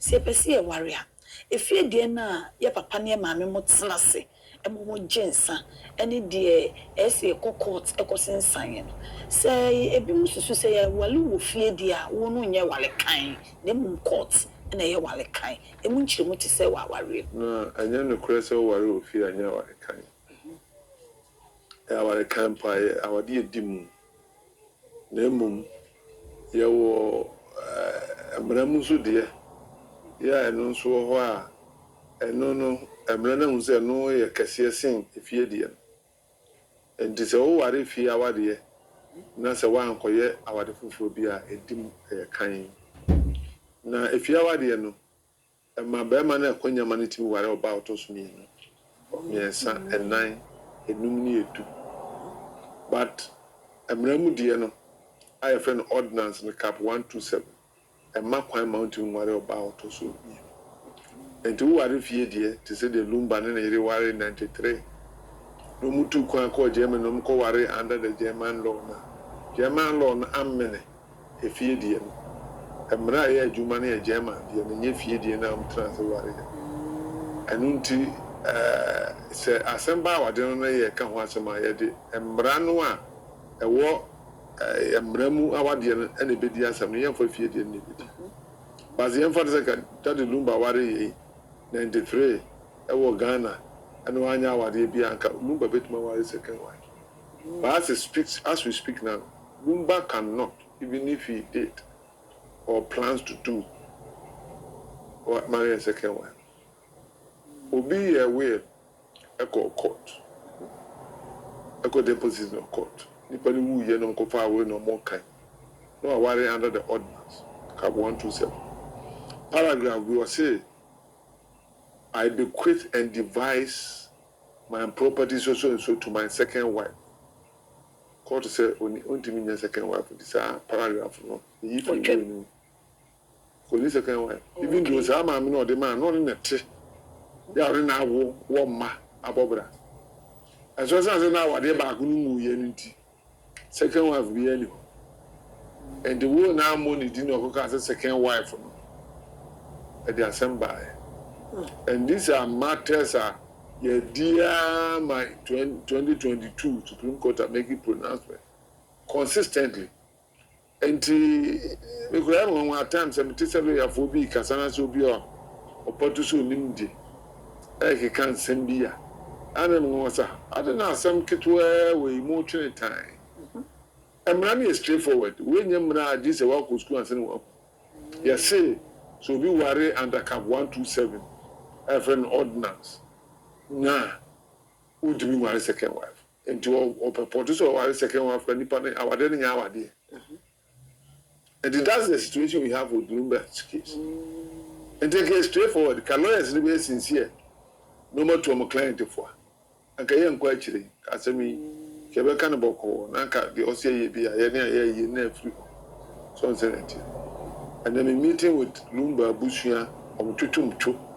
se pese e ware a efie de na ye papa ne maame mo tena se e mo gensa ene de ese kokot ekosensan no se ebi mususu se ye wale wo fie de a wo no nye wale kan ne mu court na ye wale kan e mu nchire mu te se wa ware na anya no kure se ware wo fie anya wale kan wale kan pa awade edimu na mum ye wo amramu so de ya eno so ho a eno no amra na hu se no ye kase sen efie de enti se wo ware fie awade na se wa ankoye awade fufuo bi a edim kan na efie awade no ma be ma na akonya ma ne timi ware oba otoso mi no yesa enan enum ni edu but amramu de no I friend ordinance in the cap 127 and ma kwan mountain ware oba otoso mi enti wo ware fie de to say the Lumba na ere ware 93 no mutu kwan ko German no ko ware under the German law na amene e fie de no amra ya adwuma na German de no nye fie de na am trans ware anunti se asemba wade no na ye ka ho asema ye de amra no a ewo amramu awade no ene bedi asem no ye fa fie de no bedi bazi ye fa de ka that Lumba ware 93 ewo Ghana and one hour they be anka Lumba betuma ware second wife but as we speak now Lumba cannot even if he did or plans to do or marry a second wife obi a will echo court echo deposit no court nipani wu ye no ko fa we no more kind no ware under the ordinance cap 127 paragraph we will say I bequeath and devise my property so and so to my second wife. Court say only my second wife. This paragraph no. If you only second wife. Even though some man no the man not in the tree. They are now warm ma abobra. As well as now what they back no mu ye second wife be any. And the wo now money didn't go as second wife no. At the assembly. And these are matters dear my 2022 Supreme Court are making pronouncement consistently. And we could have one time some tisably for be Casana so be or Portuso Nimdi. I can't send be. I don't know what's I don't know some kit where we emotional time. I'm running straightforward. When you're this a walk school and send yes, say so be worry under cap 127. I friend ordinance. Nah, would be my second wife. And to produce our second wife, and our then our day. And that's the situation we have with Lumba's case. And take it straightforward. Can lawyers be sincere? No more to my client for. And can you quite chilly? As me, Quebec and Boko, Nanka, the OCA be a year free. So and then a meeting with Lumba Bushia on Tutum.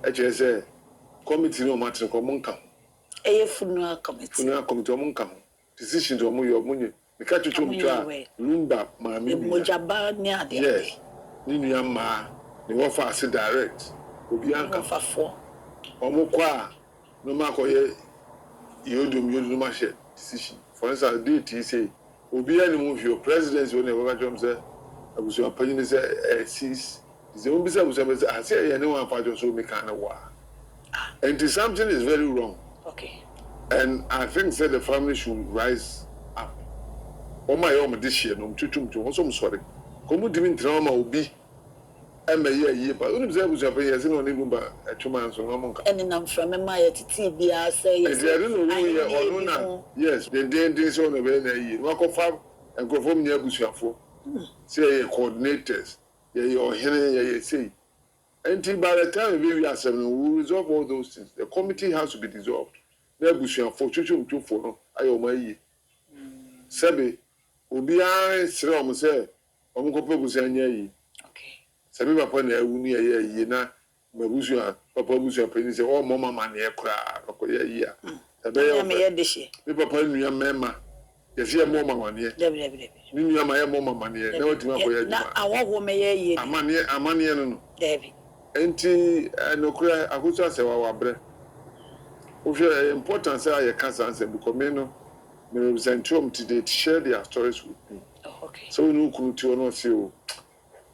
I just say, committee no matter Comunca. A funeral committee. Funeral committee Munca. Decision to move your money. The catch to Lumba, Mammy Mojaba near the yes. Nina Ma, the offer say direct. Obianca for 4. Omokwa, no matter you do my share decision. For instance, DT say, Obian move your presidency when the jump there. I was your opinion is a cease. The only business I say, anyone fight or so make kind of war. And something is very wrong. Okay. And I think that the family should rise up. Oh my own this year, no to also sorry. Come to me trauma will be a year, but only there was a pay as only number 2 months or no. And I'm from my TBR say, yes, the day this on a very walk of farm and go from near Busha say coordinators. Your hearing, say. Until by the time we are 7, we will resolve all those things. The committee has to be dissolved. There will be a fortune to follow. I owe my year. Sabi, Ubia, Sram say, Omoco was a year. Okay. Sabi, upon a year, na, Mabusia, Papa Busia, Penny, or Mamma Mania cry, or a year. A bay of a dish. Papa, your mamma. Yes, you have more money. You have my more money. No, I want woman, a money, David. enti no kura akoso asewa wabre o hwe important say I can answer because me no me represent them today to share their stories with me. Okay. So no kunu ti ono se o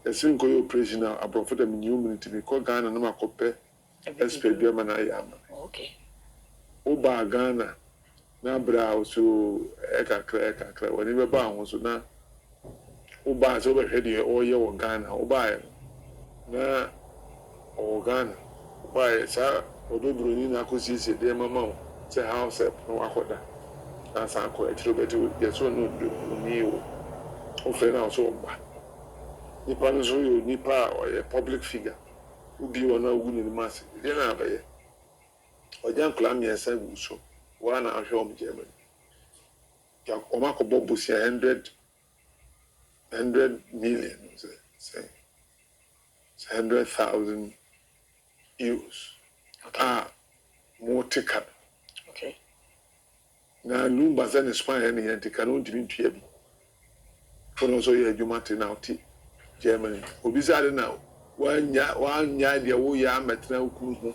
esin ko operation abroad them new community me ko Ghana na makope expert bi ma na ya ma. Okay. O ba Ghana na bra so ekakra woni be ba ho so na o ba so be hwede o ye wo Ghana o ba na o Ghana ba sa ododuro ni na akosisi de mama se house no akoda na sa ko etiro beto ye so no ni o fe na so ba nipa no so yo nipa o public figure ubi wona ugu ni mass ye na abaye ojan kula mi esa gu so wa na ahwe om Germany ya o ma ko bobo si 100 million say 100,000 euros. Okay. More ticket. Okay. Na Lumba zan Spain any antika no ntimi ntua bi. For no so ye adwuma te na oti Germany. Obi zade na wanya de wo ya metna ukuru ho.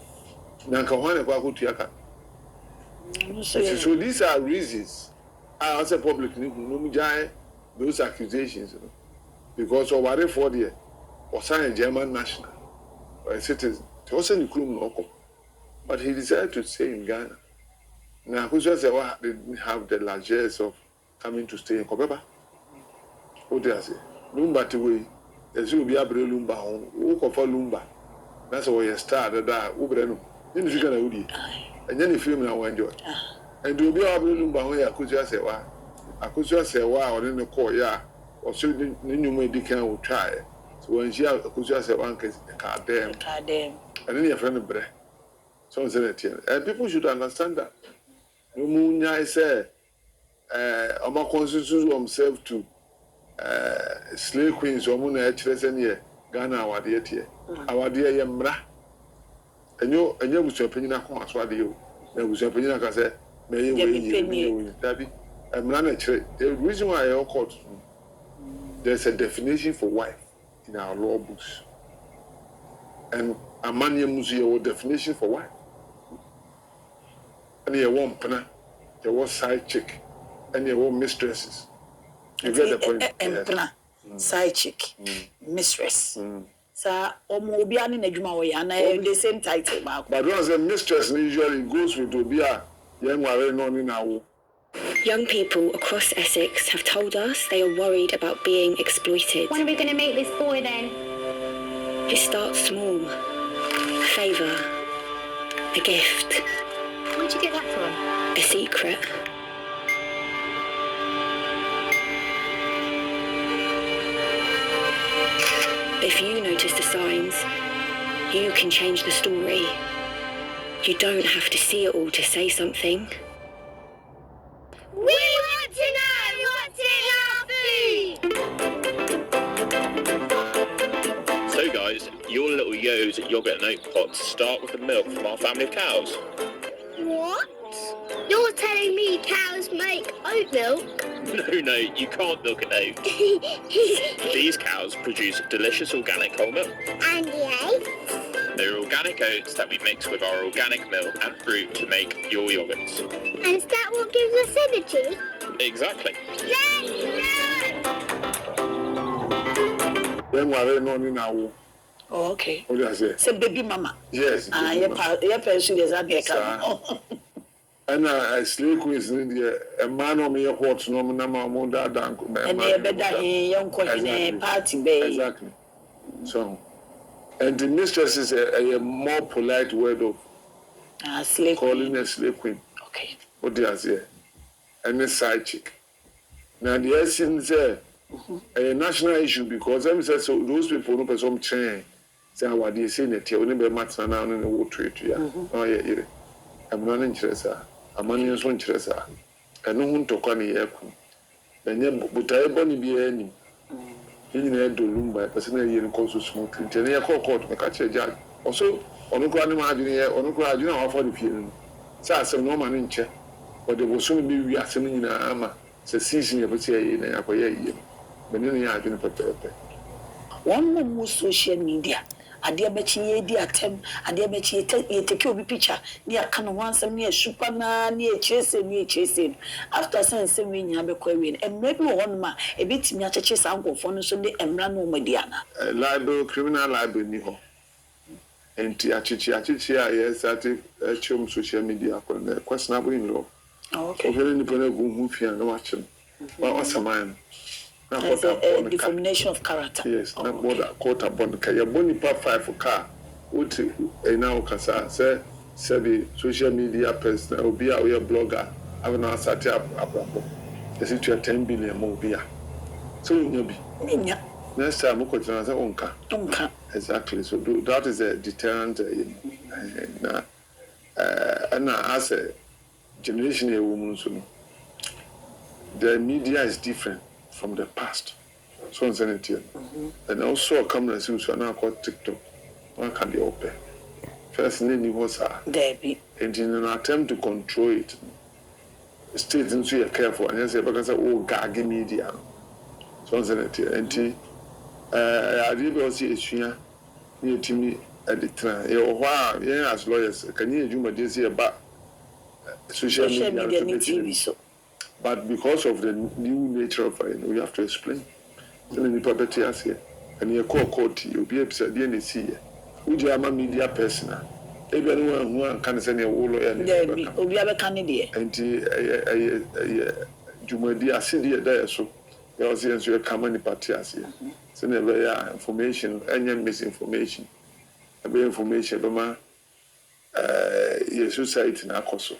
Na nka ho na kwa kotua ka. So these are reasons I as a public no mu jai those accusations, you know. Because of what for there or sign a German national or a citizen. He also in the but he decided to stay in Ghana. Now, who just didn't have the largesse of coming to stay in Kobeba? What do I say? Lumba to way, as you be able to Lumba home, who for Lumba. That's why you started that. Ubreno. Then you can Udi. And then you film now enjoy. And you'll be able to Lumba home. I could just say, why? I could just say, why, or in the court, yeah, or so the new medical will try. So when she could just say, one case, a car damn. And then your friend of bread. So and people should understand that. No munya say our constitution themselves to slave queens or muna actually Ghana our dear here. Our dear Yamra. And you was your opinion of what you was your opinion I say, may you Daddy. I'm not the reason why I court there's a definition for wife in our law books. And a man museum definition for wife. And you want pana, you want side chick, and you want mistresses. You get the point. Pana, side chick, mistress. So, Omobiani Nejuma and the same title. But once a mistress usually goes with Obia, young woman in our. Young people across Essex have told us they are worried about being exploited. When are we going to make this boy then? It starts small. A favour. A gift. Where'd you get that from? A secret. If you notice the signs, you can change the story. You don't have to see it all to say something. We want to know what's in our food! So guys, your little Yo's yogurt and oat pots start with the milk from our family of cows. What? You're telling me cows make oat milk? No, you can't milk an oat. These cows produce delicious organic whole milk. And the eggs? They're organic oats that we mix with our organic milk and fruit to make your yogurts. And is that what gives us energy? Exactly. When we're not in our. Oh, okay. What do I say? Say baby mama. Yes. Your person is at the And I slave queens in the a man on me a horse no number that dank. And they better young party bay. Exactly. So, and the mistress is a more polite word of slave calling a slave queen. Okay. What do I say? And a side chick. Now the essence is a national issue because them say so those people no person train. Say what they say that you never matter now in the water to ya. Oh yeah, I'm not interested. I'm not interested. I know who to call you. And yet, but I don't be any. You need to Lumba, personally, and also smoothly. Then you call court, make a judge. Also, on the ground, on the ground, you know, for the feeling. So I said, no man in check. But there will soon be reacting in a armor. Say, season of a say in a year. But then you have been prepared. One more social media. ade abechi ye di atem ade abechi ye take obi picture ni aka no wansam ni super na ni chese after sense we nya be kwa we emre bi wo no ma e betimi acheche sa nkofo no so de emra no madiana library criminal library ni ho enti acheche a yes at social media ko na questionable in law okay okay ni pone go hu fia na wachem wa saman na defamation of character yes na border court upon ka ya boni pa 5 car uti na okasa say be social media person obi a we blogger have now start up is it 10 billion mo obi a so nyabi next time ko tana say onka exactly so that is a deterrent na as a generation a woman so the media is different from the past. So and also cameras use now called TikTok. One can be open. First name was Debbie. And in an attempt to control it, states into you careful and say because gaggy media. So and I did also issue near to me at the time. As lawyers, can you do my DC about social media TV so? But because of the new nature of it, we have to explain. So many property as here, and you call court, you'll be able to see. Would you have a media person? Everyone who can send a wall and we have a candidate. And Jumadi, I see there, so there was a common party as here. So never information, any misinformation, a bit information, but your society in our course.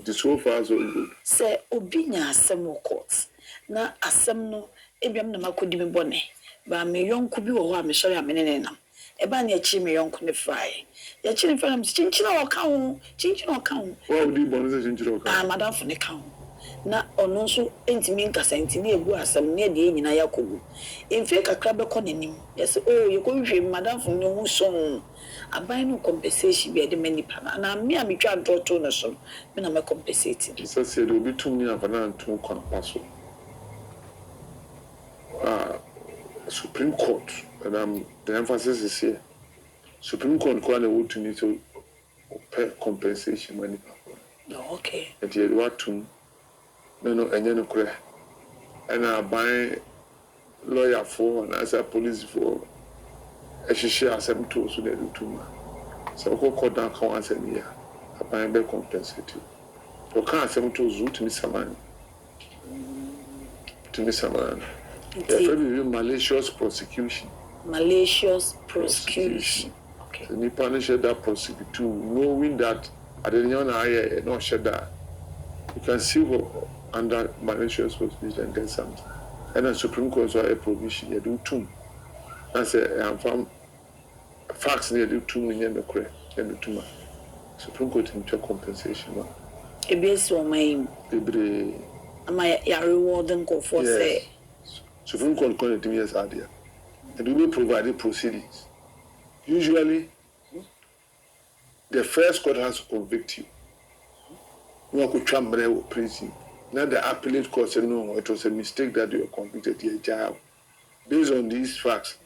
So far so good. Say obinya asem court na asem no ebiam na makodi me bone ba me yonko bi wo ho a me sori amenene nam e ba na echi me yonko ne fry ya chi ne fry nam chinchina wo ka ho wo di bone se chinchina wo ka madam fo ne ka ho na ono nso entimi nkasa ntini egu asem ne de nyina yakogu emfe kakra be ko nanim yes oh ye ko hwe madam fo ne hu so abai no compensation be de many pana na me a me twa doto no so me na me compensate so say do be tumi afana ntu kon paso Supreme Court and the emphasis is here Supreme Court ko na would need to pay compensation money okay and you what to no enye no kure and abai lawyer for and as a police for a share asem to so they do too much. So go court down can answer me here. Abai be compensate you. You can't asem to zo to me saman. To me saman. There will be malicious prosecution. Malicious prosecution. Okay. So you punish that prosecute knowing that at the end of no share that you can sue under malicious prosecution and get something. And the Supreme Court a provision you do too. I say I'm from facts near do 2 million the correct and the 2 months. Supreme Court into compensation. A base or my rewarding go for say Supreme Court called 2 years earlier. And we provide proceedings. Usually the first court has to convict you. You could try prison. Now the appellate court said no, it was a mistake that you were convicted here, jail. Based on these facts,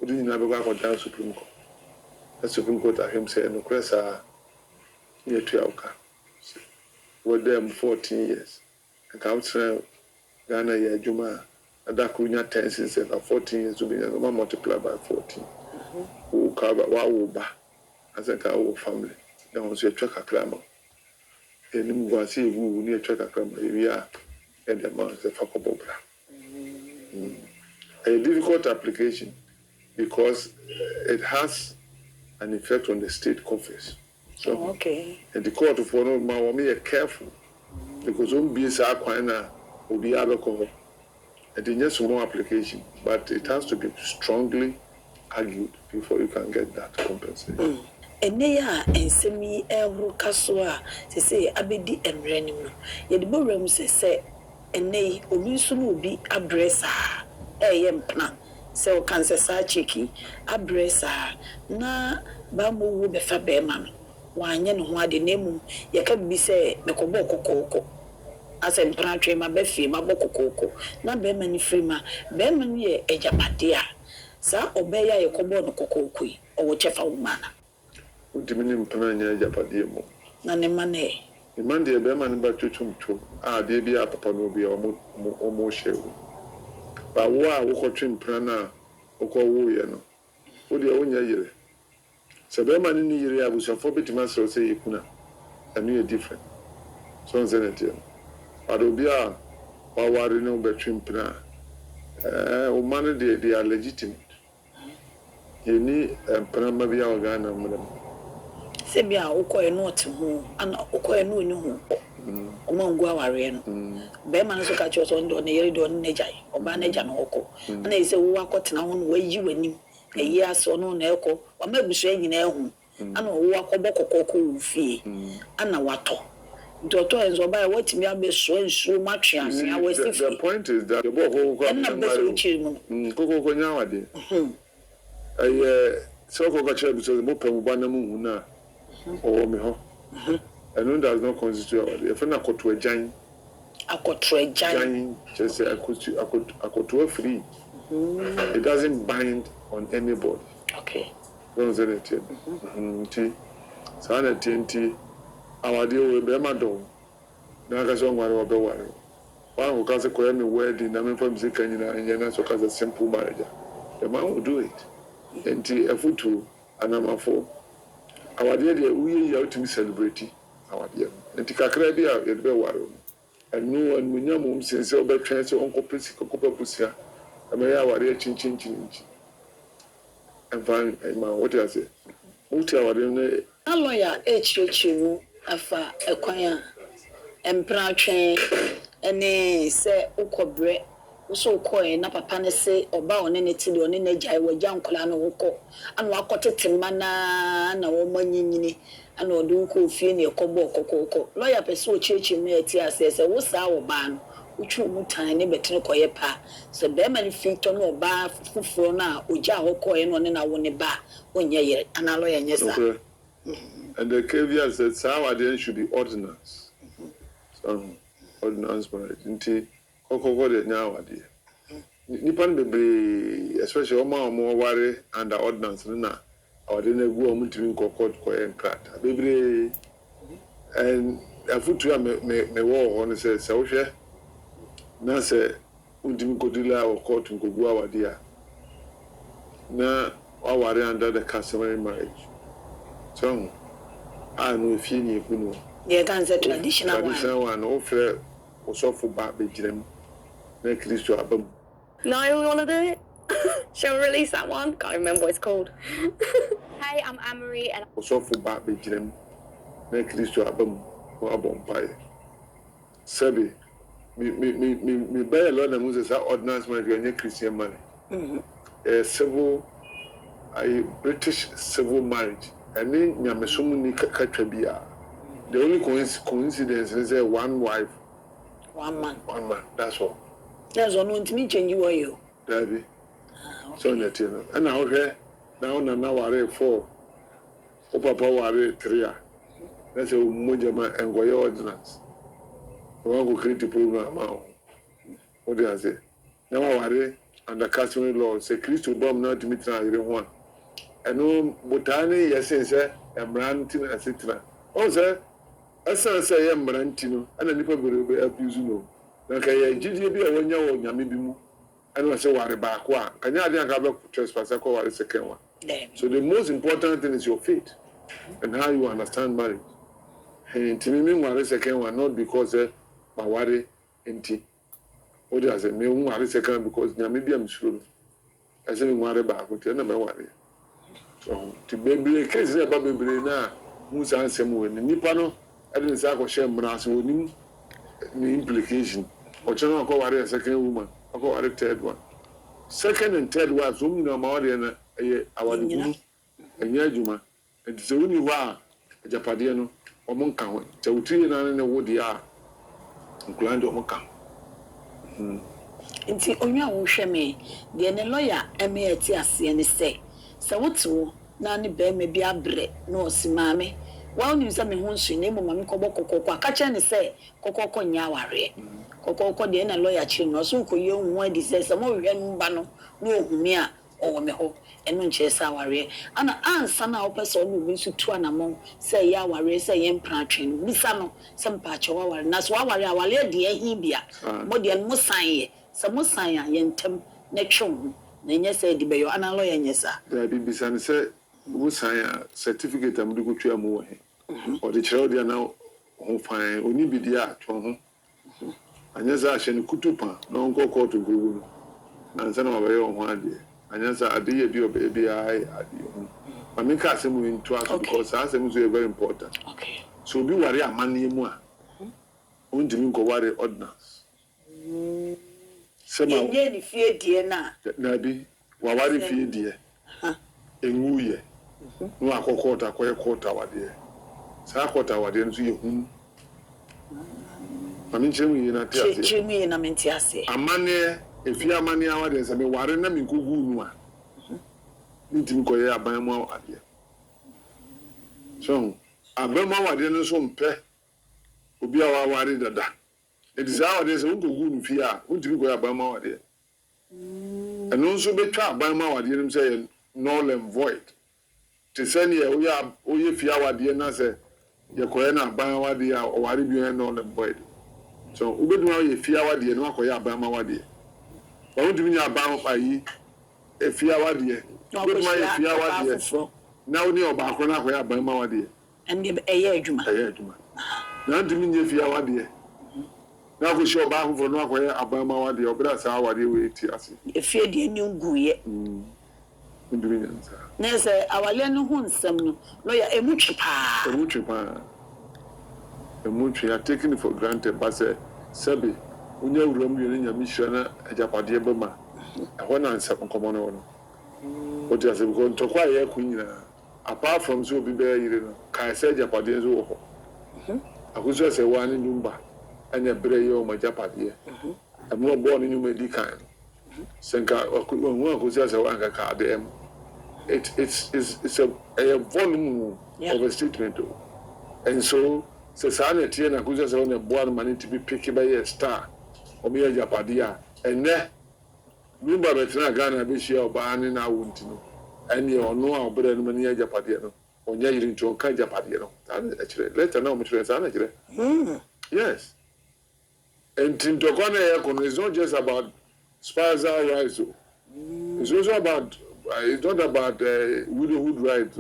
we didn't have to go down to Supreme Court. The Supreme Court at him said, no, Chris, near 12. We're there 14 years. I can't say Ghana, yeah, Juma, and that could not 10 since 14 years to be multiplied by 14. Who cover Wauba as a cow family. There was a track a clamor. And you go see who near track a clamor. We are at the mouth of Fakobobra. A difficult application because it has an effect on the state coffers. So, okay. And the court of honor may be careful because on BSA Quina will be alcohol. And it's just more application, but it has to be strongly argued before you can get that compensation. And they are and semi Casua, they say, Abedi and Renim. Yet the Borum say, and they Omisun will be a dresser, plan. So cancer cheeky, a dresser, na bamboo will be fabeman. One yen who had the name, you can be say, the Koboko Coco. As a pantry, my befi, my boko coco, not Beman Frima, Beman ye, a japatia. Sa obey a cobo no coco. ɔwɔ kyɛfa wo mana Udimini mpana nya japade mo. na ne mane Imande be man ba twetwumtwo. Ah de bia papa no bia omo hyew. Ba wo a wo kɔtwe mpana na wo kɔ wo ye no. Wo de wonya yire. Se be man ni yire abusafo betima sɛ sɛ yekuna. Anu ye different. So nze ne tie. Ado bia wa ware no betwe mpana. O man de are legitimate. Yeni mpana ma bia organa mo. se bia wokɔɛ no ɔte ho ana wokɔɛ no ni ho ɔma ngu aware no bɛrima no so ka kyerɛ sɛ ɔno ne yere de ɔno n'agya ɔbaa n'agya no ɔkɔ ana yi sɛ wo akɔtena ho no wayi w'anim ɛyi ase ɔno na ɛkɔ ɔma abusua nyinaa ɛho ana wo akɔbɔ kɔkɔkɔ wo fie ana watɔ Doctor and Zobaya, what me be so much. The point is that the boy Coco Nowadi. So Coca because the Mopa Banamu or Miho. And one does not constitute if I could to a giant. I could to a giant, just say I could to a free. It doesn't bind on anybody. Okay. Don't say it. Sana TNT. Our deal with Bemado. Nagason were over one. One who can say, wedding, I mean, from Zikanya and Yana, so as a simple marriage. The man will do it. And a foot to an amafo. Our dear, we are to be celebrating. Our dear. And Tikakrebia, it be worry. And no one will know since over transfer Uncle Prissy Cocopa Pussia. I may have a chin. And find a man, what I say. What our dear. A lawyer, H.U. afa ekwanya empratwe ene se ukobre so ukoe na papa ne se oba one ne ti de one ne gyae wagya nkola no ukọ anu akotete mana na wo manyinyini ana odu ko fie ne ekọbọ okokoko lawyer pese o chechi mu eti ase se wo sa wo ba no utwu mu tan ne betene koye pa se be man fito no oba fufuro na ogya hokoe no ne na wo ne ba onye yere ana lawyer nyesa. And the caveat said, Saturday should be ordinance. Ordinance marriage. Until Coco nowadays. Nippon baby, especially Oma more worry under ordinance. Or didn't go on to Coco and crat. Baby, and a foot to me war on says, so share. Now say, Untim Codilla or court to go our dear. Now, our worry under the customary marriage. So, I know if you know. The cancer traditional one offer was awful bad bedroom. Make this to album. No, we want to do it. Shall we release that one? Can't remember what it's called. Hey, I'm Amory and was awful bad bedroom. Make this to album or a bonfire. Sebi, me buy a lot of music that ordinance money and Christian money. A civil, a British civil marriage. And then Yamasumu Katrabia. The only coincidence is one wife, 1 month. 1 month. That's all. There's one to me change you. Davy. So that you know. And now here, now worry 4. Papa worry 3. That's a Mujama and Goya ordinance. One who create a program. What do I say? Now worry under customary law. Say Christo bomb not to meet one. And Botani, yes, sir, and Brantin, etc. Oh, sir, as I say, I'm Brantino, and a nipper will be abusing. Like I did you be a 1 year old Yamibimu, and I say, what about one? Can you have a trespasser or a second one? So the most important thing is your faith and how you understand marriage. And to me, one second one, not because my worry and tea. What does it mean? 1 second because Yamibiam sure. I say, worry about what you're never worry. To baby case about baby now, who's answering when Nipano, I didn't say I share brass with him. The implication. Or Channel go a second woman, I go a third one. Second and third wives, whom you know more than our and Yajuma, and the only wa a Japadiano or Monka, so 3 and a wood yard, inclined to Monka. Nti onwa wo hwe me de ne lawyer eme ase ne say so wotu na ne be me bia bre na osimame wa onu se me ho nsu ne mo mame kobo kokoko aka che ne say kokoko nya aware kokoko de na lawyer chi no so koye hu adi say se mo hwe no ba no na ohumi a o me ho eno nche sa aware ana ansa na opese o no bi su tu anamon say ya aware say ye mpratwe no bisa no se mpa che aware na so aware awale de ahi bia mo de mo san ye se mo san ya ye ntem na twom na nye say de beyo ana lo ye nyesa da bi bisa ne se mo san ya certificate am de ko twa mo wo he o de kire o de na ho fan oni bi dia atwo ho anyasa ahye ne kutupa na onko koto gugu ansa na mabaye ho ade anyasa ade ye bi obi ai ade ho mamika asem we nto aso because asem so very important okay so bi ware amane mu a ondimi ko ware ordinance sema ye ni fie die na bi wa ware fie die enwuye no akokota koye kota wade sa kota wade nso ye hu Mami chemu na tiase. Chemu na mentiase. Amane efi amane awade se me ware na minkugu nu a. Ntimi koye aban mu awade. So, aban mu awade no so mpe. Obi awa ware dada. It is awade se unkugu nu fi a, ntimi koye aban mu awade. Eno nso betwa aban mu awade nim se null and void. Te se ne oye fi awade na se ye koye na aban awade a oware bi null and void. So ubeduma ye fia wade no akoya abama wade ba wudumi nya abama payi e fia wade ubeduma ye fia wade na woni oba akọ na akoya abama wade ande eye adwuma na ndumi nya fia wade na ko shi oba akọ no akoya abama wade obra sa wade we ti ase e fie de ni nguye ndumi nya nsa na se awale no hu nsam no no ya emutwe pa emuntwe ya taking it for granted but say sabi unya uram yene nya mission na ajapade bema ehona na nsem nkomo no no o ti ase because ntokwa ye kunyina apart from so bi be yire no kai say ajapade zo ho akuzo se wani Lumba anya bere ye o majapade emu obo ni nyuma di kan senka okuwo akuzo se wanka ka dem it's a volume of a statement and so se sana tie na kuzo se wona boa man to be pick by a star o me japade a enne Lumba betina Ghana be shia oba ani na wunti no ene ono a obere no mani japade no onya yiri nto ka japade no tan a kire later na o mtre sana kire yes and into gonna is not just about spousal rights it's also about it's not about widowhood rights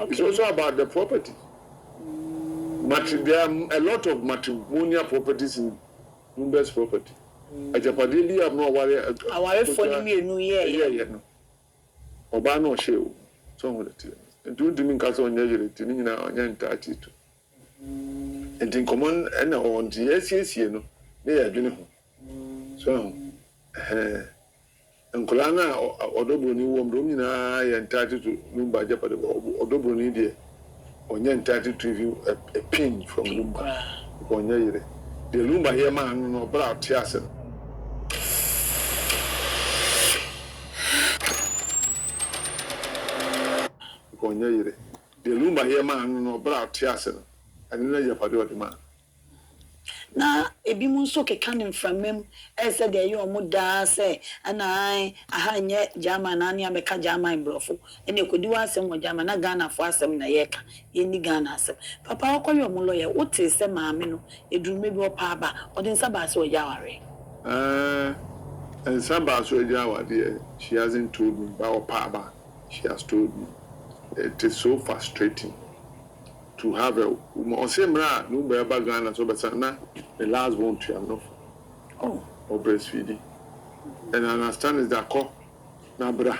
it's also about the property. There are a lot of matrimonial properties in Lumba's property. Ajapade have no worry. Aware for me no yeah no. Oba no shew. So what it is. And don't mean case on yere tin nyina onya ntaachi to. And in common and on the yes no. Na ya dwene ho. So enkolana odobroni wom do nyina ya ntaachi to Lumba Ajapade odobroni de onye entitled to review a pin from Lumba. Onye yire. The Lumba here man no bra tiase. Onye yire. The Lumba here man no bra tiase. And na Ajapade odima. Na ebi mu nso keka ne mframem ese de ye omuda se ana aha nye German na ania meka German brofo ene kodi wasem wo German na Ghana fo asem na yeka yeni Ghana asem papa akoye omulo ye wote se maame no edurume bi opa aba odi nsaba se ojaware and nsaba se ojaware she hasn't told me about opa aba she has told me it is so frustrating to have a Osemra Lumba eba Ghana so but na the last one to enough or breastfeeding and I understand is that ko na bra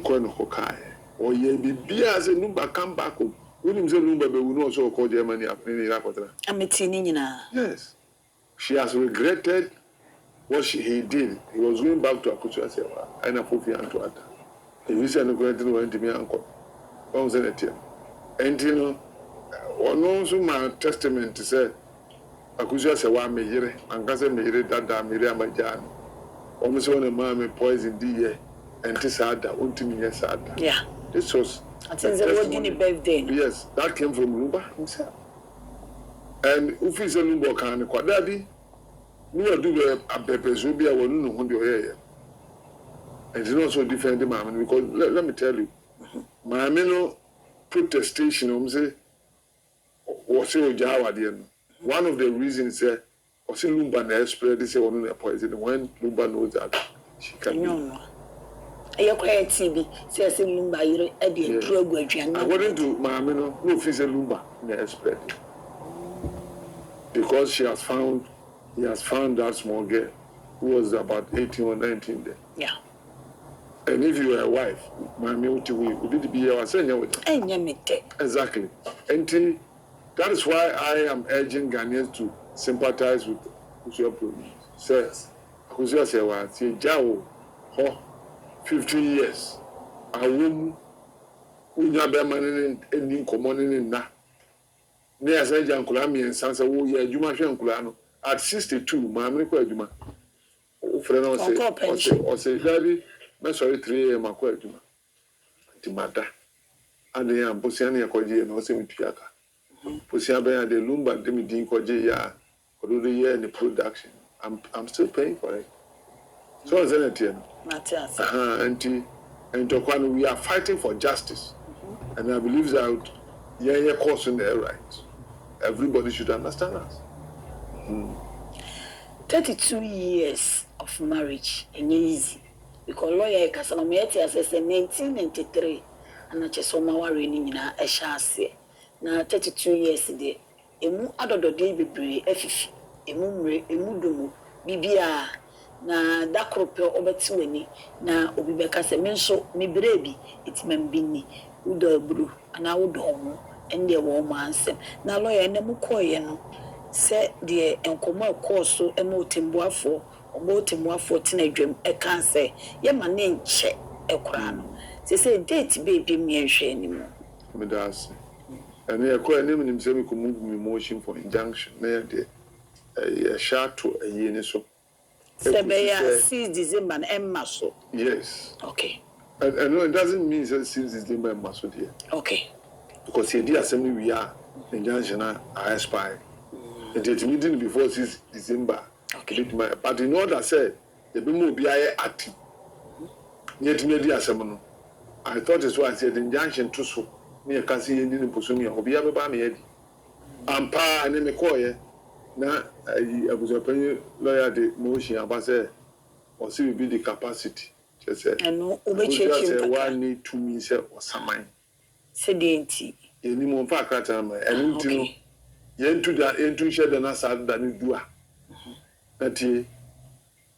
ko no hokai or ye bibia say Lumba come back home when him say Lumba be we know so call Germany apni ira kotra ameti ni nyina yes she has regretted what he did. He was going back to Akutu Asewa and a Fofi and to Ata. He recently went to me uncle. What was it? And you know, one also my testament said Akutu Asewa me here and Kasa me here that Miriam Majan. Almost one of my poison D and Tisada, Untimia Sada. Yeah. This was I think the wedding birthday. Yes, that came from Lumba himself. And Ufi is a Lumba can Quadadi. We are doing a pepe zubia when no one do here. And it's not so different the mammy because let me tell you, mammy no protestation say or say Jawa dear. One of the reasons that or say Lumba na spread this one on poison when Lumba knows that she can no. You quiet TV says Lumba you edit program. According to mammy no office Lumba na spread. Because he has found that small girl who was about 18 or 19 then. Yeah. And if you were a wife, mommy would be your senior with exactly. And that is why I am urging Ghanaians to sympathize with your problem. Says, Kusia Sewa, say, Jao, 15 years. I won't, in common in na. Near Saint John Kulami and Sansa, oh, yeah, Juma Shankulano. At 62, Mammy Quajuma. Oh, friend, or say, Daddy, I'm sorry, 3 a.m. Quajuma. Timata. And the Amposiani Koji and also Tiaka. Posiabe and the Lumba, Demi Dean Koji, ya, or the year in the production. I'm still paying for it. So, as anything, and Tokwano, we are fighting for justice. And I believe that, yeah, causing their rights. Everybody should understand us. 32 years of marriage ain't easy because lawyer Casanameti says 1993 and I just saw my worrying in a chassis. Now 32 years there. Emu adodo day be efifi emu dumu bibia na dakrope obetiweni na obibeka se menso me brebi itimambini udo bru ana udo homo ende wo mo ansem na lawyer na mu koye no se de enkomo ekoso emotembuafo omotembuafo tinadwam eka se ye ma ne nche ekura no se date baby mi ehwe ni mu me das and ya ko ani nim se me ko move me motion for injunction na de a shato a yeni so Sebeya 6 December and Emma so. Yes. Okay. And no, it doesn't mean that 6 December Emma so dear. Okay. Because here the assembly we are injunction I aspire. It meeting before 6 December. Okay. But in order said the BMO be active. Yet me the assembly. I thought it was the injunction to so near Cassie in Pusumi or be able me head. Pa and me call na I was a lawyer the motion about say or see be the capacity just say and no one need 2 means or some sedenti any more fact and until into that into shed and aside than do that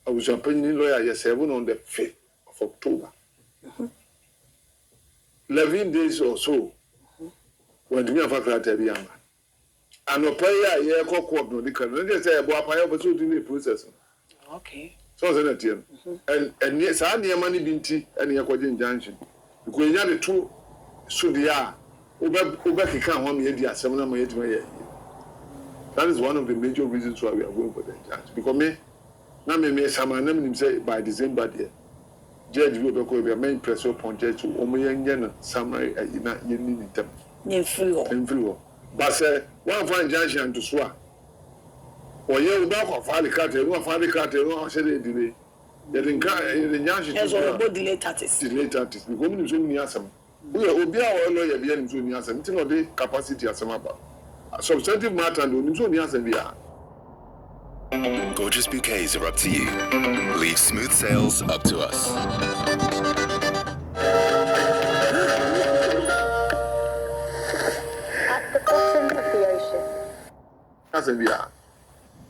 I was a lawyer yes 7 on the 5th of October 11 days or so when me have a and no prayer yeah court no they can just say about prayer but so do process okay so say that and yes I near money binti and you kwaje injunction because you the two so they are over can one me the assembly na me that is one of the major reasons why we are going for the injunction because me na me sama na me say by December there judge will be go be main pressure upon judge to omoyenye na summary na yeni ni tem free but say one for injunction to swa or you back of file card you file card you say they delay the injunction as all about delay tactics because we so ni asem we obi a lawyer be ni so ni asem nti no dey capacity asem about substantive matter and ni so ni asem bia. Gorgeous bouquets are up to you. Leave smooth sails up to us. Bottom of the ocean. That's a bia.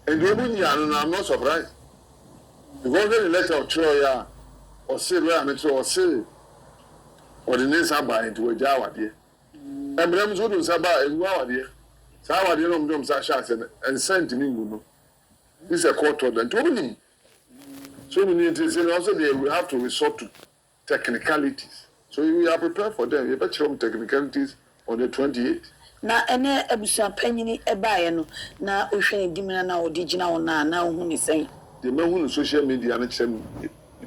And I'm not surprised. Because the letter of Troya or say where I'm or say or the name Saba into a Jawa dear. And I'm so to Saba and Wawa dear. Sawa dear no Sasha and sent to me. This is a court order and told me. So we need to say also they will have to resort to technicalities. So we are prepared for them. You better show technicalities on the 28th. Na ene abusa panyini ebaye no na ohwe dimina na odigina wona na ohu ni sen the man who social media na chem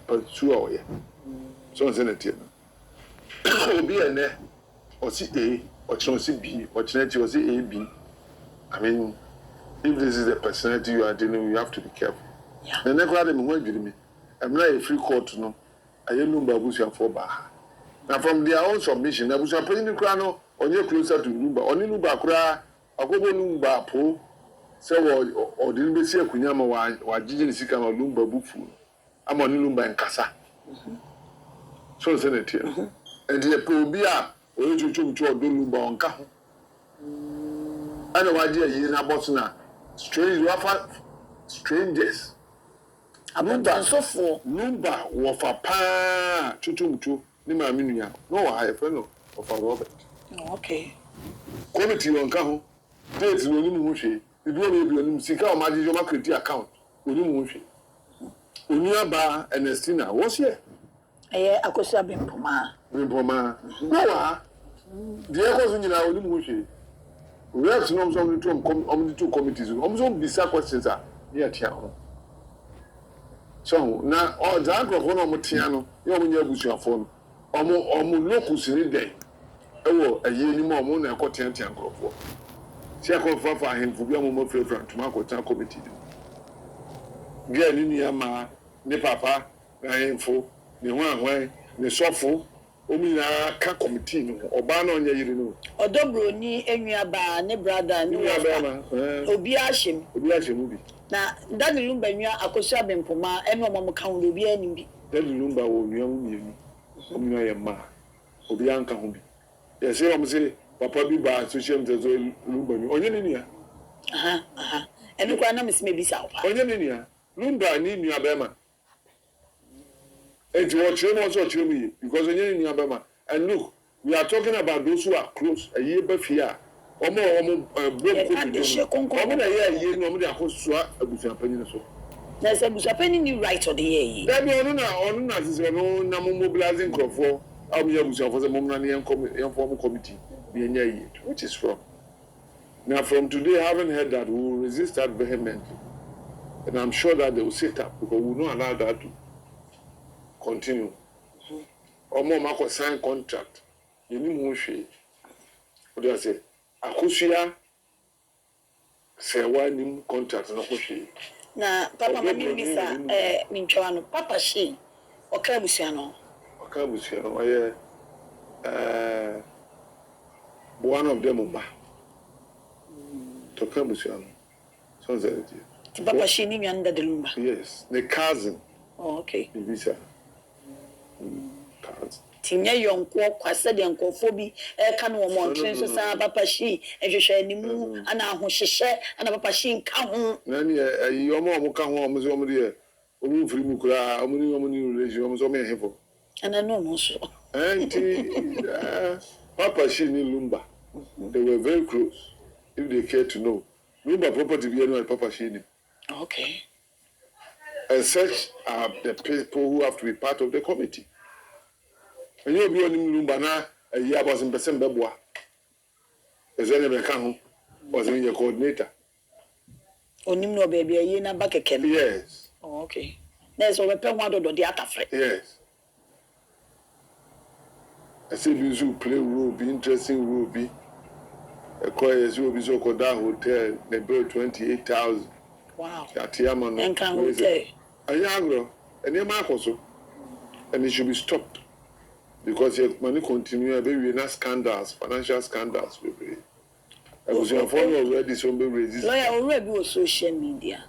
pursue away so say na tie no obi ene o si a o chon si b o chineti o si a b I mean if this is the personality you are dealing with you have to be careful yeah the next one me wan dwiri me am na a free court no aye Lumba abusuafo ba. Na from their own submission abusuafo ni kura no onye closer to Lumba. Oni Lumba kura akobo Lumba po se wo odin be si akunya ma wa jije ni sika ma Lumba bufu. Ama oni Lumba nkasa. So se netie. And the po bia oye chuchum chu odo Lumba onka ho. Ana waje yi na boss na strangers. Abuntan sofo Lumba wo fa pa chuchum ni ma minua. No wa ha friend of Robert. Okay. Committee onka ho. Date no ni mu hwe. Ibi o bi onim sika o ma jejo ma credit account. Oni mu hwe. Oni aba Ernestina was here. Akosia Bimpoma. Bimpoma. No wa. The echoes nyina oni mu hwe. We have to know some the two committees. Some bizarre questions are near Tiano. So now, all the uncle of one of Tiano, you know, you have phone. Omo locus in the day. Oh, a year more moon and cotton tianco for. See, I call for him for your more favorite to Marco Town Committee. Get in your ma, ne papa, info, ne one way, ne softful. Omi na ka committee no oba na onye yiri no odobro ni enwuaba ne brother ni obi ahim bi na dadi Lumba nwa Akosua Bimpoma eno mo ka ho obi anim bi dadi Lumba wo nwa mu mienu omi na ye ma obi anka ho bi ye se o mse papa bi ba social media zo Lumba ni onye ni nia eno kwa na mesime bi sa opa onye ni nia Lumba ni nua ba ma and what you know, what you because when you're in Alabama, and look, we are talking about those who are close a year before. Or more, broke. There's a Busapeni new right of the year. That on is no mobilizing crop for our Busa for the Momani informal committee, which is from. Now, from today, I haven't heard that we will resist that vehemently. And I'm sure that they will sit up because we will not allow that to continue. Or more Marco sign contract. You need more shade. What do I say? Akosua say one contract no shade. Na papa mami bisa minchwano papa she okabusia no one of them ba to kabusia no so say it papa she ni nyanda de Lumba. Yes, the cousin. Oh, okay. Bisa Tinya yonko kwase de nkofo bi ka no mo ntwen so sa papa shi ehwehwe animu ana ahohyehye ana papa shi nka ho na ne ayi omo ka ho omo so omo de omo firi mu kura omo ni relation omo so me hefo ana no mo so anti papa shi ni Lumba they were very close if they care to know Lumba property be no papa shi ni. Okay. And such are the people who have to be part of the committee. And you'll be on Lumba now, a year was in Percent Bebois. As any account was in your coordinator. Onim no baby, a year na back again. Yes. Oh, okay. There's a weapon one of the other friend. Yes. I said, you play role, be interesting role, be a quiet, you will be so called that hotel, they built 28,000. Wow. That Yaman and can hotel. A young girl, and a mark also. And it should be stopped. Because if money continue, maybe not scandals, financial scandals. I was informed already, so maybe resist. Lawyer already was social media.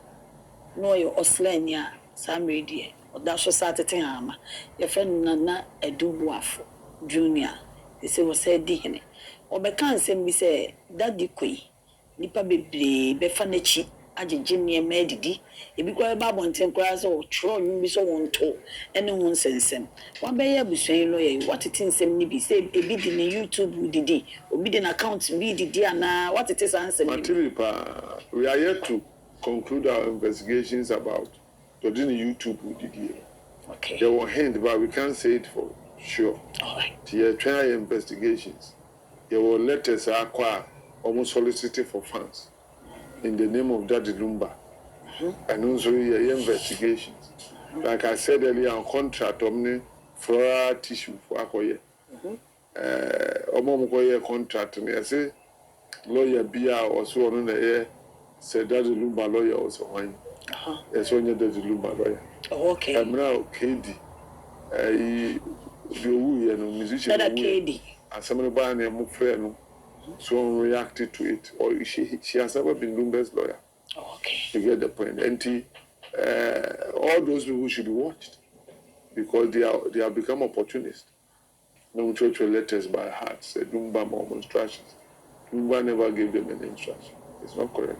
No, you're Oslania, some radio, or that's what started to hammer. Your friend Nana Edubuafo Junior. They say, was said, Dihene. Or by can't send me say, that decree, Nipa Bibli, Befanechi. Aje Jimmy medidi ebi kwa babo ntem kwa so tro nwi bi so wonto ene ho nsensem wa be ya busuan lawyer what it nsem ni bi say ebi di na YouTube didi obi di na account bi didi ana what it is ansem we are yet to conclude our investigations about the YouTube didi. Okay. There were hints, but we can't say it for sure. All right. The trial investigations. There were letters acquired almost solicited for funds in the name of Daddy Lumba. And also investigations. Like I said earlier, on contract, floral tissue for Akoye. Omomokoye contract, and I say, lawyer Bia also on the air said Daddy Lumba lawyer also. Yes, only Daddy Lumba lawyer. Okay. I'm now KD. the musician and some of the band and friend so reacted to it, or she has never been Lumba's lawyer. Okay. You get the point. And all those people should be watched because they have become opportunists. No church letters by heart said Lumba more instructions. Lumba never gave them any instruction. It's not correct.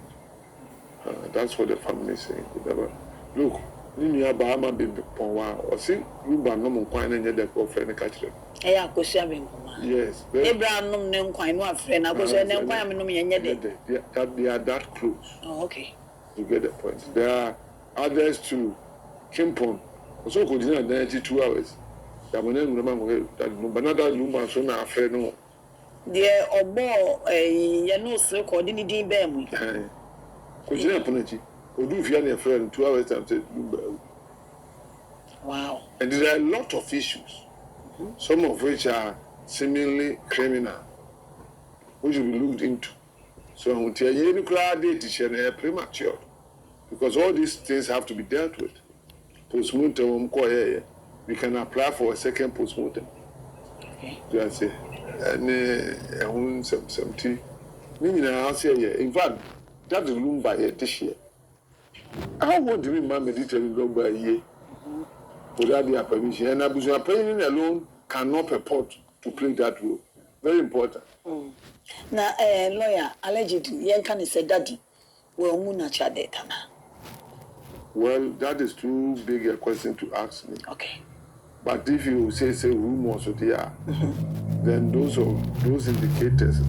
That's what the family is saying. Look, Ninia Bahama baby Ponwa or see Lumba no more quine and the girlfriend catch them. Yes. Abraham no name quine one friend. I was an empire that they are that close. Oh, okay. You get the point. There are others too. Kimpon. Also could dinner 92 hours. That when that another Lumba so now friend no. Dear Obo no silk or didn't deem them. Could you apology? Or do you feel a friend 2 hours after Lumba? Wow. And there are a lot of issues. Some of which are seemingly criminal, which will be looked into. So until you crowd date is premature, because all these things have to be dealt with. Postmortem, we can apply for a second postmortem. Okay. That's it. And something. In fact, that is Lumba this year. How would you remember meditating Lumba a year? Without their permission, and Abuja paying alone cannot purport to play that role. Very important. Now, lawyer, allegedly, Yankan is a daddy. Well, Munacha data. Well, that is too big a question to ask me. Okay. But if you say rumors or they are, then those indicators,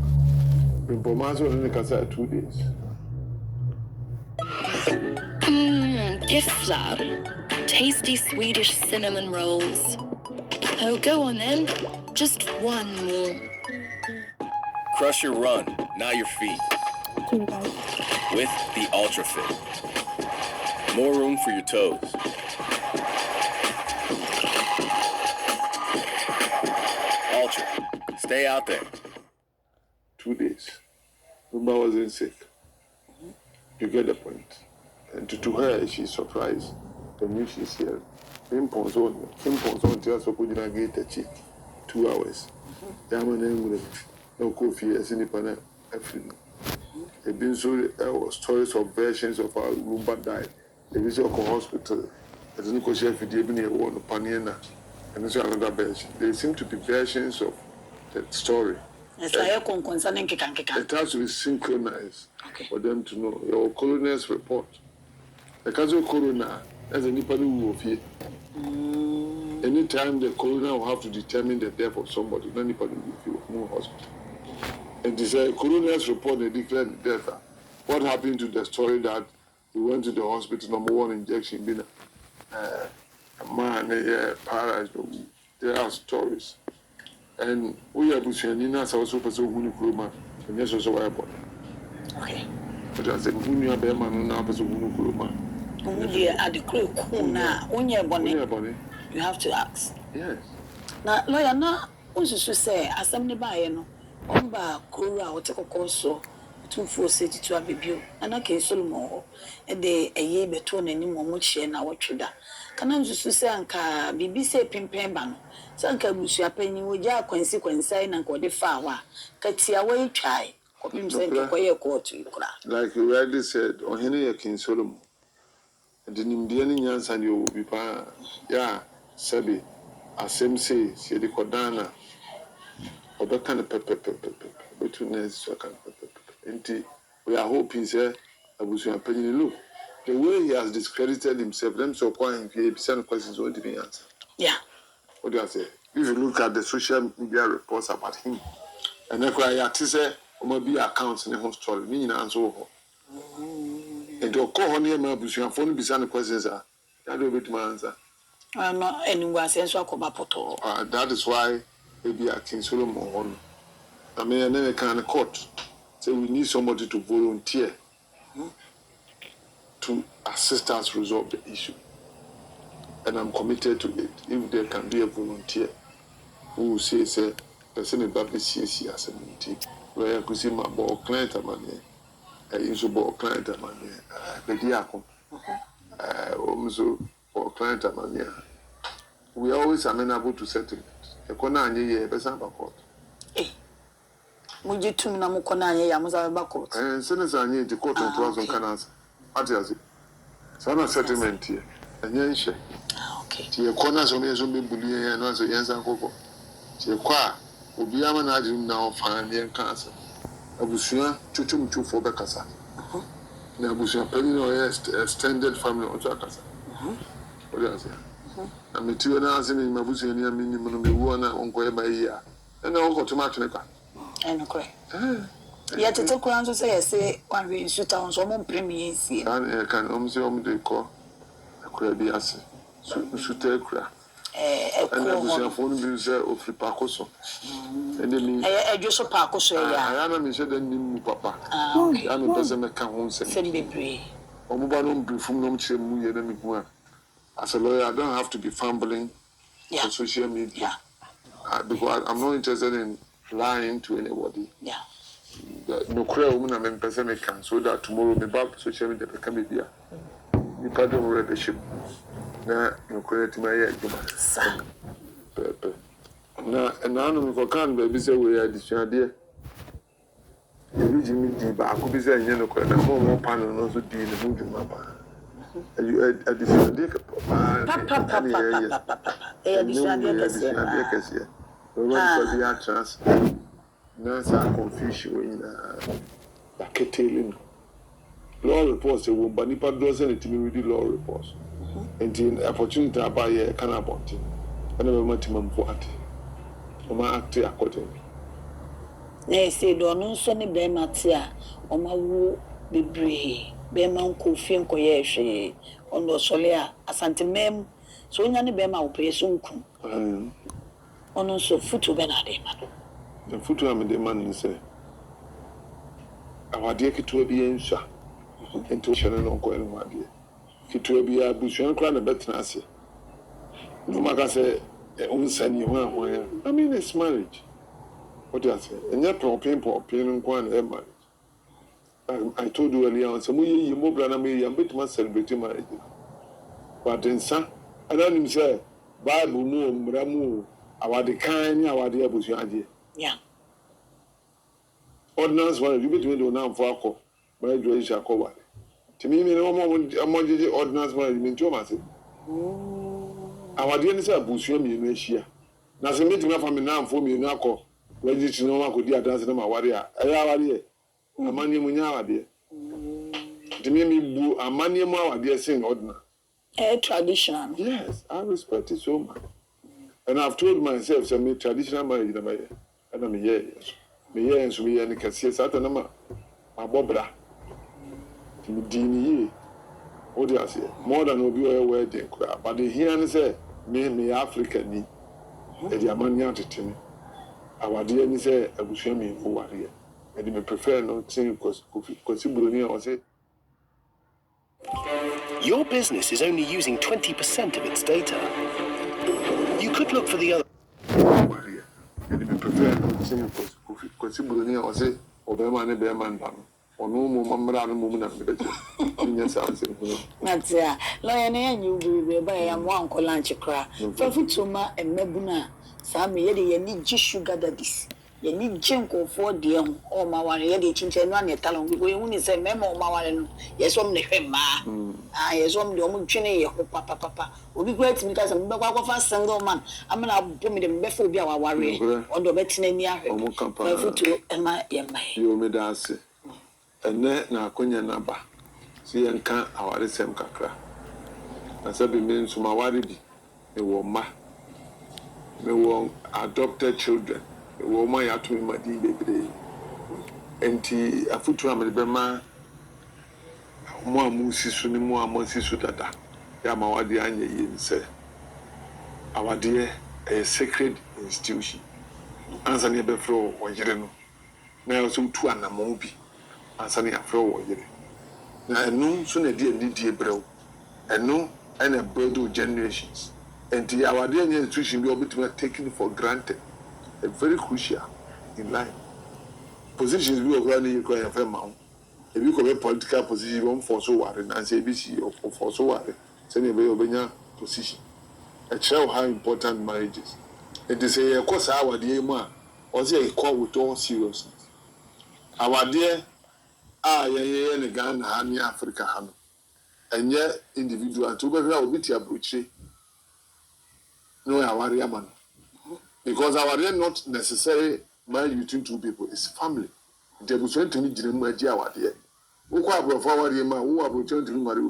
information only can say 2 days. Gift lab. Tasty Swedish cinnamon rolls. Oh, go on then. Just one more. Crush your run, not your feet. With the Ultra Fit. More room for your toes. Ultra. Stay out there. 2 days. Lumba wasn't sick. You get the point. And to her, she's surprised. The news she's here. Pimpons on tells her could not get a check. 2 hours. Diamond no coffee as any panel. There been so stories of versions of our Lumba died. The visit of hospital. As an equation for the evening one Paniana. And there's another version. There seem to be versions of the story. Yes, I concerning Kikanka. It has to be synchronized for them to know. Your coroner's report. The casual coroner as anybody who will fear. Anytime the coroner will have to determine the death of somebody, anybody will feel no hospital. And this coroner's report they declared the death. What happened to the story that we went to the hospital, number 1 injection, been a man paralyzed. There are stories. And we are pushing also person who Kuruma, and yes, also I bought. Okay. But I said, Munia Beman, now person who Kuruma. At the crew, when you're bonnet, you have to ask. Yes. Now, lawyer, now, what you say, as somebody by no, Omba, Kura, or take a course, 2-4 to a baby, and I can Solomon, and they a year between any more much and our trader. Can I just say, Anka, BBC Pimpemban, Sanka Busia Penny, with your consequence, and go the far, Katia way try, or him send to a court to you. Like you rightly said, on Henry King Solomon. And the Indian Yansan you will be pa, yeah, Sabi, as same say, see the Kodana, or that kind of pepper, between us, so kind of pepper. We are hoping, sir, I was your opinion. Look, the way he has discredited himself, them so quiet, he send questions won't be answered. Yeah. What do I say? If you look at the social media reports about him, and then I say, maybe accounts in the whole story, meaning answer. And to call on him, your phone beside the questions are that will be my answer. I'm not anyone sense of Poto. That is why maybe I King Solomon. I mean, I never can court. So we need somebody to volunteer to assist us resolve the issue. And I'm committed to it. If there can be a volunteer who will say, person in Babby CC as a meeting, where I could see my ball client money, a ball client money, the diacon, also for client money. we are always amenable to settlement. Ekona anye ye besa ba court. Muji tum na mukona anye ya muza ba court. Senese anye the court on to canals. Atiazi. Sana settlement here. Anye nhye. Okay. Ti ekona so me so be buli yen no so yen san kokko. Ti ekwa obi ama na adi na ofan yen kan asa. Abusua chuchum chufo be kasa. Na abusua peli no extended family on to kasa. What do you say? I mean, two and a half in my bush and a minimum of one on Koya by year. And I will go to Martinica. And okay. Yet it's a crown to say, one way in Sutan, so one premiers. I can almost say, call a crabby ass. Suter crack. And I was a phone user of the Pacoso. And then I just a Pacoso. I am said, and Papa. I'm a person that can't send me pray. Omubanum Bufum Chemu Yenemi. As a lawyer, I don't have to be fumbling on social media. Because I'm not interested in lying to anybody. No clear woman I'm in person can so that tomorrow me back social media become media. You pardon already ship. No clear to my head. Now, and I know if I can't baby say we are this idea. You Jimmy D, but I could be saying, you know, more panel also deal in the movie. You had this idea, law reports a woman, but Nipa doesn't it to me with the law reports. And the opportunity to buy a can about it. I never met him for it. I'm acting accordingly. Nay, say, don't sonny bear matia, or my woo be brave. Bema Kofi and Koyeshi on the Solia, Asante Mem, so in any Bema will pay Sunkum. On also foot to Benade. The foot to the man say, our dear Kituabian, into Shannon Uncle and my dear. Kituabia, Bushan Crown a better. No matter say, send you one. I mean, it's marriage. What do I say? And yet, people, opinion, one, and marriage. I told you earlier on, some you move and I may a bit more celebrating marriage. But in some, I don't even say, Bible, Ramu, our the kind, our dear Bushaji. Yeah. Ordinance one, you between the now for a call, marriage is shall cover. To me, no more a ordinance one, you mean Thomas. Our dear is a Busham in Asia. Now, some meeting up from me now for me, now call. Where did you know I could be a dancer, my warrior? Amani Munya, dear. To me, Amani Mawa, dear, saying ordinary. Traditional. Yes, I respect it so much. And I've told myself, some me traditional marriage, and I'm here. Me here and so me and can see Satanama, my Bobra. To me, Dini, what do I say? More than will be a wedding crowd. But the here and say, me African, ni, the Amani to me. Our dear say, I will show me who are here. And you may prefer not saying because I say. Your business is only using 20% of its data. You could look for the other. And you may prefer not saying because I say, or Beman, Beman, or no more moment of the better. Yes, I say, That's there. Lion and you will buy a one colanchi cra. Fafutuma and Mebuna. Sammy, you need just sugar daddies. You need jinko for dear or my one, yet chinchen one yet talon. We only say memo, my one, yes, only him, ma. Yes, only the Omuchine, papa. Will be great because I'm not a fast single man. I'm going to put me the before be our worry on the veterinary near and my you may dance. And then now, Konya Naba. See and can't our same cacra. I said, be means to my worry. A woman. They were adopted children. The woman had to be my baby. And a foot ram the Bema more Musisuni, more Mosisudata. Yamawadi Anya say, our dear, a sacred institution. Answer near the floor, or you know. Now, so two and a movie. Answer near floor, you know. Now, no sooner dear bro, and no, and a bird of generations. And our dear institution will be taken for granted. Very crucial in life. Positions we are running you can have a if you come a political position, one for so worry, and say BC or for so worry, send a way of position. a show how important marriage is. It is a course our dear ma, or say a call with all seriousness. Our dear, yeah, Ghana, Hani, Africa, Hano, and yet individual to be able to be a butchery. No, our dear man. Because our dear not necessarily marriage between two people, it's family. They will try to meet our dear. Who are forward your man, who are returned to marry.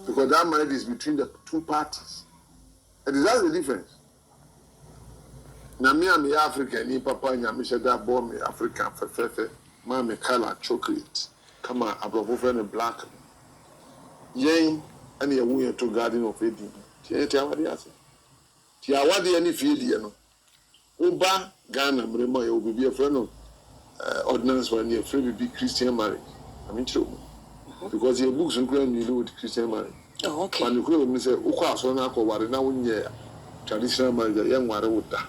Because that marriage is between the two parties. And that's the difference. Now, me, I'm African, ni papa, and I'm that born me African for fefe, mammy color chocolate. Come on, I brought over in black. Yea, and you're going to garden of Eddie. Tell what the answer. Tiawadi any field, you know. Uba, Ghana, Mrema, you will be a friend of ordinance when you're free to be Christian marriage. I mean, true. Because your books and claim you do with Christian marriage. Oh, okay. And you could say, Uka, so now, what now, when you're traditional marriage, a young water would die.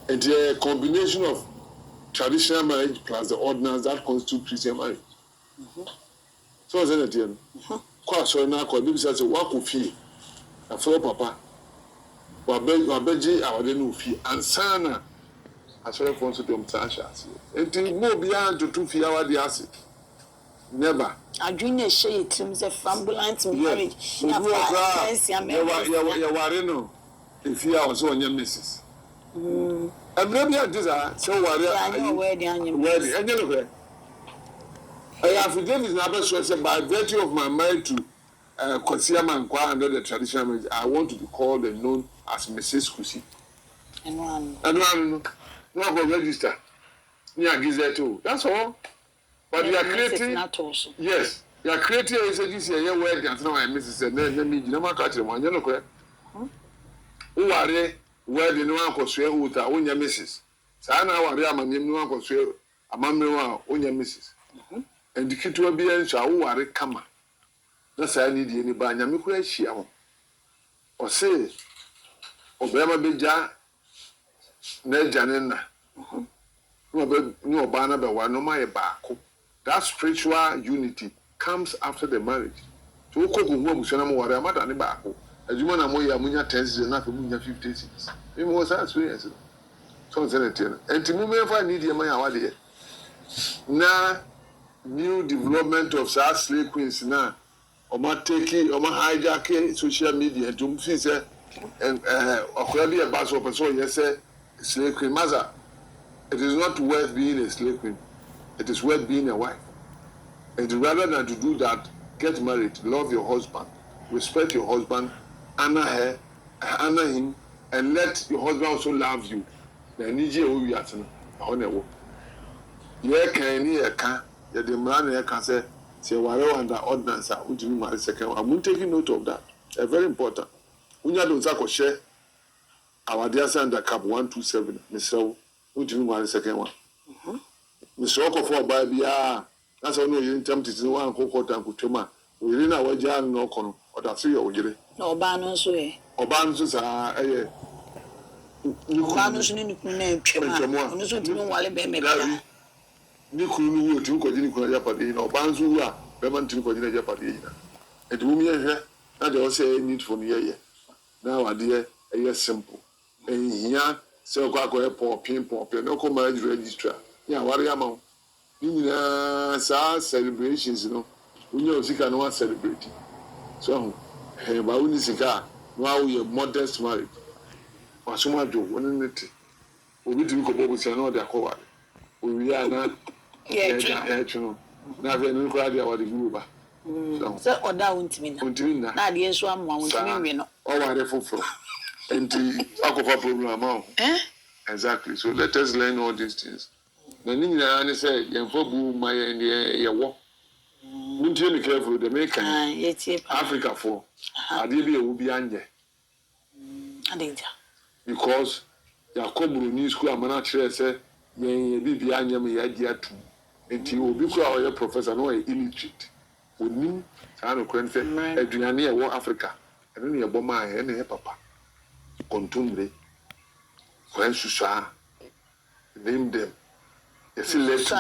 It's a combination of traditional marriage plus the ordinance that constitute Christian marriage. So, is it again? Quite so now, because says, what could feel a fellow papa? Wabeji, our new fee, and Sana. I saw a phone to them, Sasha. And to move beyond to 2 feet hour the acid. Never. I dream a shade terms of ambulance marriage. You are no. If you are also on your missus. And maybe I did that. So, what I know where the onion wedding. And anyway, I have forgiven another source by virtue of my marriage to Kosiama and Kwa under the traditional marriage. I want to be called and known as Mrs. Kusi. And one. No, register. Yeah, Gizette too. That's all. But you are creating. Yes, you are creating a SGC and your wedding. And now I miss it. Then me, you know, my catch them. You know, correct? Who are they? Wedding no one can swear who are on your missus. Sana, I am a name no one can swear a mamma on your missus. And the kid will be in shall who are a camera. That's I need any by Yamiko. Or say, Obama Bija. Nejanena. No banner, but one no my back. That spiritual unity comes after the marriage. So, cook who was a more than a back. As you want to moya munya 10 is enough, munya 56. It was that experience. So, and to move I need your money. Now, new development of South Slave Queens now, or my taking, or my hijacking social media to see, and already a bus of a soul, yes, sir. Slave queen, mother. It is not worth being a slave queen. It is worth being a wife. And rather than to do that, get married, love your husband, respect your husband, honor her, honor him, and let your husband also love you. The Niger will be at an honor. You can, the man can say, whatever under ordinance, I would do my second one. I'm taking note of that. Very important. When you don't share. Our dear son, the cap 127, Mr. Would you want a second one? Mr. Okofo Baby, that's all you tempted to one who caught Uncle Toma. We didn't know what Jan no con or that 3 or you. No banos way. Or bands are a banos in the name, Niku, you took a Japanese or Banzua, Beman took a Japanese. And women here, and they all say need for me. Now, dear, a simple. And here, so go poor pimp, no marriage registrar. Yeah, what am I? Celebrations, you know. We know she can not celebrate. So, hey, but when this car, now we are modest married. Or so much, one in it. We do go over to another cover. We are not. Yeah, true. Now, we are not about the Lumba. So, or down to me. Now, the answer one will be no. Oh, I have for. And the alcohol problem. Exactly. So let us learn all these things. The Nina said, Yanfobu, my and your walk. Won't you be careful? The American Africa for Adibia will be under. Because Yakobu New School, I'm not sure, said, Yan be under me idea too. And he will be our professor, no illiterate. With me, I don't know, Adriania, war Africa, and only a bomber and a papa. Contumbre, when Susa, name them. You see, let's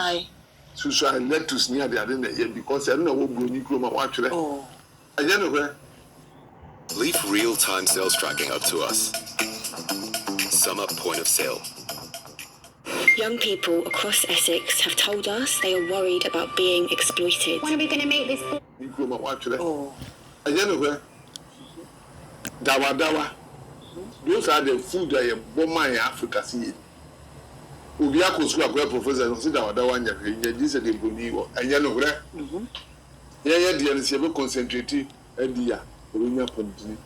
Susa let us near the other because I don't know what Brunicoma watch. Oh, I don't know where. Leave real-time sales tracking up to us. Sum up point of sale. Young people across Essex have told us they are worried about being exploited. When are we going to make this? Oh. Dawa. Those are the food that you bomb in Africa. See, we are going to professor and see dawa nya. You said they believe and you know where. Yeah, the NCB concentrated idea. We continue.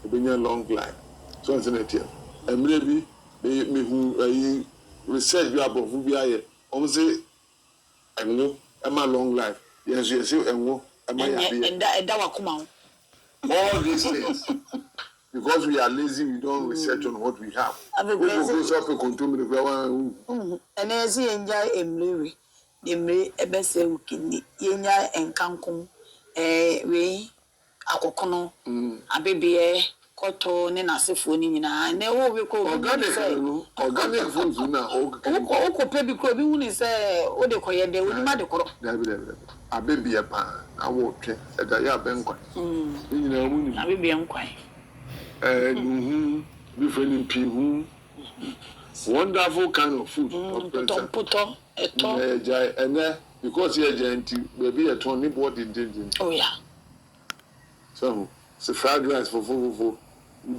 We long life. So it's not here. And maybe me who research about who we are. Say, I know I'm a long life. Yes, and what am I? And that come out. All these things. Because we are lazy, we don't research on what we have. We go so to control the ground. And as he enjoy Emily, Ebese Ukini, Yenya and Kankum, we, Akokono, a baby, Koto, Nena Sifuni, and they all will call organic foods. Oko baby could be only say, what they call they will not call a baby a pan. I walk at the Yabanquan. You know, I will be unquiet. Different people. Wonderful kind of food. And because you're gentle, maybe a Tony bought it didn't. Oh, yeah. So, it's a fried rice for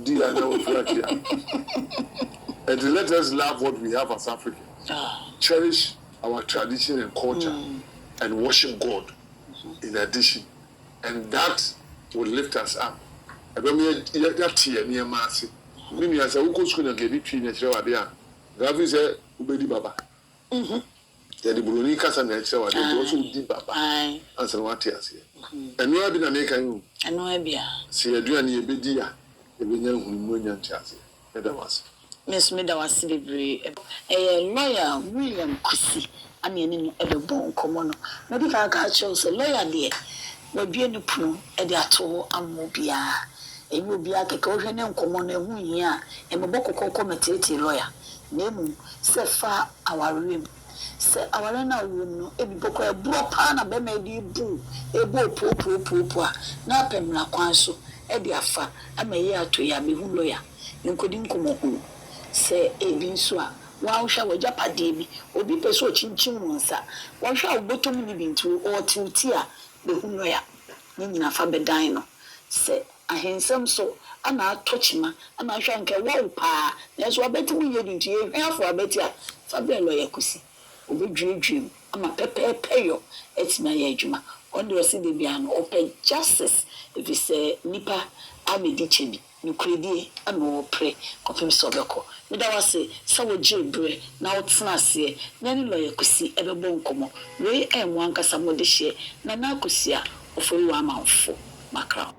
dear, I know here. And let us love what we have as Africans. Cherish our tradition and culture and worship God in addition. And that will lift us up. I don't mean that here near Marcy. Mimi as a local school and get it in a show there. Gavi said, Ubedi Baba. The Bruni Casa Nature, they also did Baba. Answer what he has here. And you have been American. I know I be. See a duany a bedia, a Benyan Chassis. That was Miss Mida was celebrity. A lawyer, William Kusi. I mean, a bone common. Medical culture, a lawyer dear. No be any prune, a diato, and mobia. A mobia, a caution and common a wound here, and a boko committee lawyer. Name, set far our room. Say our room, every book a blow pan a bemedi boo, a bow poor, na pemla quanso, a diafa, a mayor to ya be lawyer. You couldn't come home. Say a binsua, wow shall we japa debi, or be peso chin once, one shall bottom living to or till tia, the lawyer. Nina fabe dino. Say a handsome so. And I touch ma, and I shank a wall pa. There's what better we did to you, for a better Fabia lawyer Kusi. Over dream, I'm a payo. It's my ejuma. On the city beyond open justice. If you say Nipa, I'm a ditchebi, no credi, and no pray, confirm Sobako. But I was say, so jail bray, now it's not say, then lawyer Kusi, ever bone como, Ray and one Casamode share, Nana Kusia, or for you, I'm out for my crown.